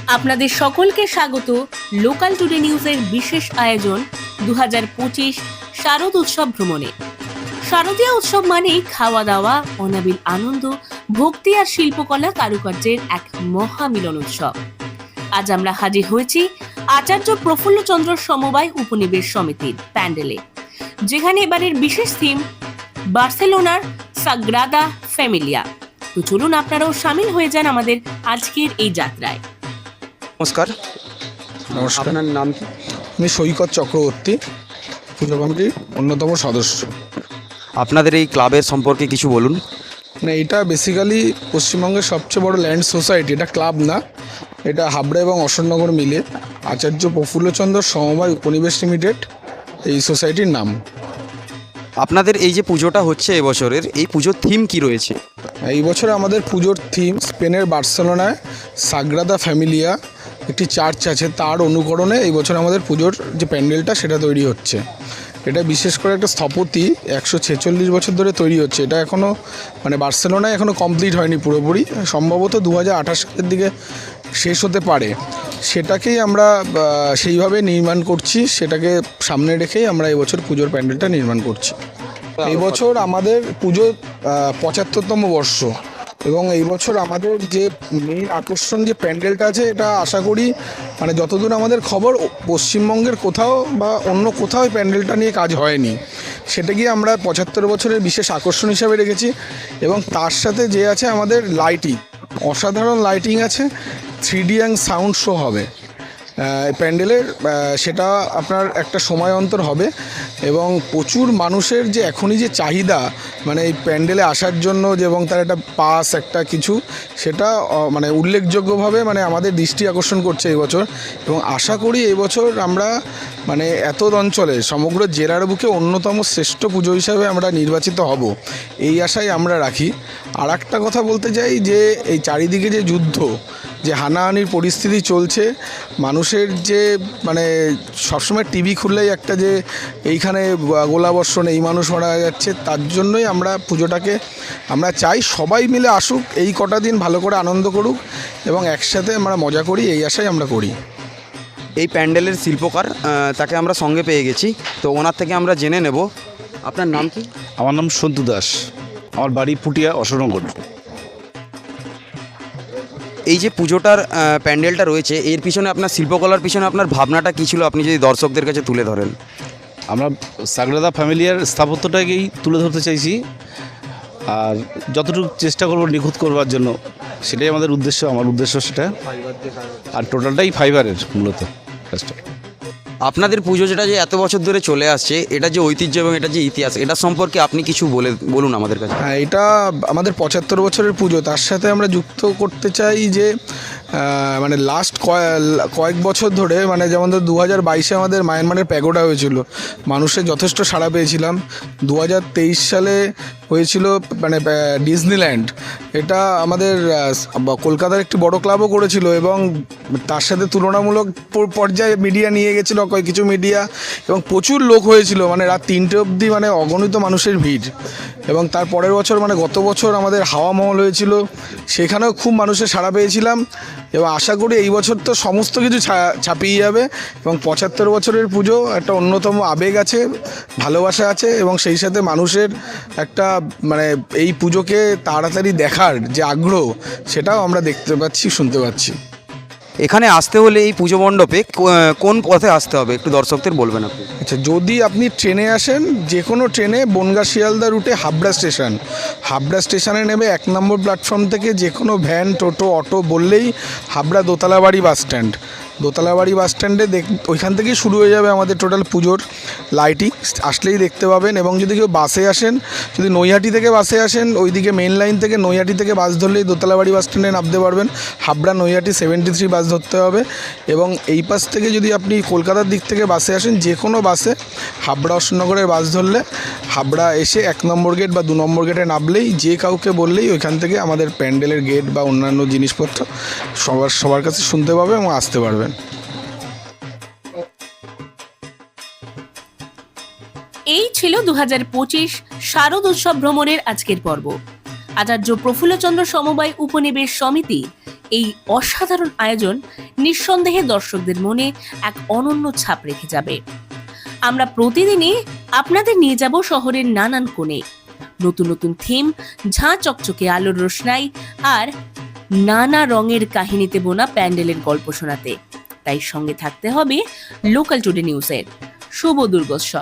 আপনাদের সকলকে স্বাগত লোকাল টুডে নিউজের বিশেষ আয়োজন 2025 শারদ উৎসব ভ্রমণে। শারদীয় উৎসব মানেই খাওয়া দাওয়া, অনাবিল আনন্দ, ভক্তি আর শিল্পকলা কারুকার্যের এক মহামিলন উৎসব। আজ আমরা হাজির হয়েছি আচার্য প্রফুল্লচন্দ্র সমবায় উপনিবেশ সমিতির প্যান্ডেলে, যেখানে এবারের বিশেষ থিম বার্সেলোনার সাগ্রাদা ফ্যামিলিয়া। তো চলুন আপনারাও সামিল হয়ে যান আমাদের আজকের এই যাত্রায়। নমস্কার। আপনার নাম কি? আমি সৈকত চক্রবর্তী, পুজো কমিটির অন্যতম সদস্য। আপনাদের এই ক্লাবের সম্পর্কে কিছু বলুন। মানে এটা বেসিক্যালি পশ্চিমবঙ্গের সবচেয়ে বড় ল্যান্ড সোসাইটি। এটা ক্লাব না, এটা হাবড়া এবং অশোকনগর মিলে আচার্য প্রফুল্লচন্দ্র সমবায় উপনিবেশ লিমিটেড এই সোসাইটির নাম। আপনাদের এই যে পুজোটা হচ্ছে এবছরের, এই পুজোর থিম কি রয়েছে? এই বছর আমাদের পুজোর থিম স্পেনের বার্সেলোনায় সাগ্রাদা ফ্যামিলিয়া একটি চার্চ আছে, তার অনুকরণে এই বছর আমাদের পুজোর যে প্যান্ডেলটা সেটা তৈরি হচ্ছে। এটা বিশেষ করে একটা স্থপতি 146 বছর ধরে তৈরি হচ্ছে। এটা এখনও মানে বার্সেলোনায় এখনও কমপ্লিট হয়নি পুরোপুরি, সম্ভবত 2028 সালের দিকে শেষ হতে পারে। সেটাকেই আমরা সেইভাবে নির্মাণ করছি, সেটাকে সামনে রেখেই আমরা এবছর পুজোর প্যান্ডেলটা নির্মাণ করছি। এই বছর আমাদের পুজো 75তম বর্ষ, এবং এই বছর আমাদের যে মেইন আকর্ষণ যে প্যান্ডেলটা আছে, এটা আশা করি মানে যতদূর আমাদের খবর পশ্চিমবঙ্গের কোথাও বা অন্য কোথাও প্যান্ডেলটা নিয়ে কাজ হয়নি। সেটাকে আমরা 75 বছরের বিশেষ আকর্ষণ হিসাবে রেখেছি। এবং তার সাথে যে আছে আমাদের লাইটিং, অসাধারণ লাইটিং আছে, 3D অ্যান্ড সাউন্ড শো হবে প্যান্ডেলের। সেটা আপনার একটা সময় অন্তর হবে, এবং প্রচুর মানুষের যে এখনই যে চাহিদা মানে এই প্যান্ডেলে আসার জন্য, যে এবং তার একটা পাস একটা কিছু, সেটা মানে উল্লেখযোগ্যভাবে মানে আমাদের দৃষ্টি আকর্ষণ করছে এই বছর। এবং আশা করি এই বছর আমরা মানে এত অঞ্চলে সমগ্র জেলার বুকে অন্যতম শ্রেষ্ঠ পুজো হিসাবে আমরা নির্বাচিত হব, এই আশাই আমরা রাখি। আর একটা কথা বলতে চাই যে এই চারিদিকে যে যুদ্ধ, যে হানাহানির পরিস্থিতি চলছে, মানুষের যে মানে সবসময় টিভি খুললেই একটা যে এইখানে গোলাবর্ষণ, এই মানুষ মারা যাচ্ছে, তার জন্যই আমরা পুজোটাকে আমরা চাই সবাই মিলে আসুক, এই কটা দিন ভালো করে আনন্দ করুক এবং একসাথে আমরা মজা করি, এই আশাই আমরা করি। এই প্যান্ডেলের শিল্পকার তাকে আমরা সঙ্গে পেয়ে গেছি, তো ওনার থেকে আমরা জেনে নেব আপনার নাম কি? আমার নাম সন্তু দাস, আমার বাড়ি পুটিয়া অশোকনগর। এই যে পুজোটার প্যান্ডেলটা রয়েছে, এর পিছনে আপনার শিল্পকলার পিছনে আপনার ভাবনাটা কী ছিল, আপনি যদি দর্শকদের কাছে তুলে ধরেন। আমরা সাগ্রাদা ফ্যামিলিয়ার স্থাপত্যটাকেই তুলে ধরতে চাইছি, আর যতটুকু চেষ্টা করবো নিখুঁত করবার জন্য, সেটাই আমাদের উদ্দেশ্য। আমার উদ্দেশ্য সেটা, আর টোটালটাই ফাইবারের মূলত কাজটা। আপনাদের পুজো যেটা যে এত বছর ধরে চলে আসছে, এটা যে ঐতিহ্য এবং এটা যে ইতিহাস, এটা সম্পর্কে আপনি কিছু বলুন আমাদের কাছে। হ্যাঁ, এটা আমাদের 75 বছরের পুজো। তার সাথে আমরা যুক্ত করতে চাই যে মানে লাস্ট কয়েক বছর ধরে, মানে যেমন 2022-এ আমাদের মায়ানমারের প্যাগোডা হয়েছিল, মানুষের যথেষ্ট সাড়া পেয়েছিলাম। 2023 সালে হয়েছিল মানে ডিজনিল্যান্ড, এটা আমাদের কলকাতার একটি বড় ক্লাবও করেছিল, এবং তার সাথে তুলনামূলক পর্যায়ে মিডিয়া নিয়ে গেছিলো কিছু মিডিয়া, এবং প্রচুর লোক হয়েছিল, মানে রাত 3টে অবধি মানে অগণিত মানুষের ভিড়। এবং তার পরের বছর মানে গত বছর আমাদের হাওয়া মহল হয়েছিল, সেখানেও খুব মানুষের সাড়া পেয়েছিলাম। এবং আশা করি এই বছর তো সমস্ত কিছু ছাপিয়ে যাবে, এবং 75 বছরের পুজো একটা অন্যতম আবেগ আছে, ভালোবাসা আছে, এবং সেই সাথে মানুষের একটা মানে এই পুজোকে তাড়াতাড়ি দেখার যে আগ্রহ, সেটাও আমরা দেখতে পাচ্ছি, শুনতে পাচ্ছি। এখানে আসতে হলে এই পুজো মণ্ডপে কোন পথে আসতে হবে একটু দর্শকদের বলবেন আপনি। আচ্ছা, যদি আপনি ট্রেনে আসেন, যে কোনো ট্রেনে বনগাঁ শিয়ালদা রুটে হাবড়া স্টেশনে নেবে 1 নম্বর প্ল্যাটফর্ম থেকে যে কোনো ভ্যান, টোটো, অটো বললেই হাবড়া দোতলাবাড়ি বাস স্ট্যান্ডে ওইখান থেকেই শুরু হয়ে যাবে আমাদের টোটাল পুজোর লাইটিং, আসলেই দেখতে পাবেন। এবং যদি কেউ বাসে আসেন, যদি নৈহাটি থেকে বাসে আসেন, ওইদিকে মেন লাইন থেকে নৈহাটি থেকে বাস ধরলেই দোতলাবাড়ি বাস স্ট্যান্ডে নামতে পারবেন। হাবড়া নৈহাটি 73 বাস ধরতে হবে। এবং এই পাশ থেকে যদি আপনি কলকাতার দিক থেকে বাসে আসেন, যে কোনো বাসে হাবড়া অশোকনগরের বাস ধরলে হাবড়া এসে 1 নম্বর গেট বা 2 নম্বর গেটে নামলেই, যে কাউকে বললেই ওইখান থেকে আমাদের প্যান্ডেলের গেট বা অন্যান্য জিনিসপত্র সবার কাছে শুনতে পাবে এবং আসতে পারবেন। এই ছিল 2025 শারদ উৎসব ভ্রমণের আজকের পর্ব। আচার্য প্রফুল্লচন্দ্র সমবায় উপনিবেশ সমিতি এই অসাধারণ আয়োজন নিঃসন্দেহে দর্শকদের মনে এক অনন্য ছাপ রেখে যাবে। আমরা প্রতিদিনই আপনাদের নিয়ে যাব শহরের নানান কোণে, নতুন নতুন থিম, ঝাঁ চকচকে আলোর রোশনাই আর নানা রঙের কাহিনীতে বোনা প্যান্ডেলের গল্প শোনাতে। তাই সঙ্গে থাকতে হবে লোকাল টুডে নিউজের। শুভ দুর্গোৎসব।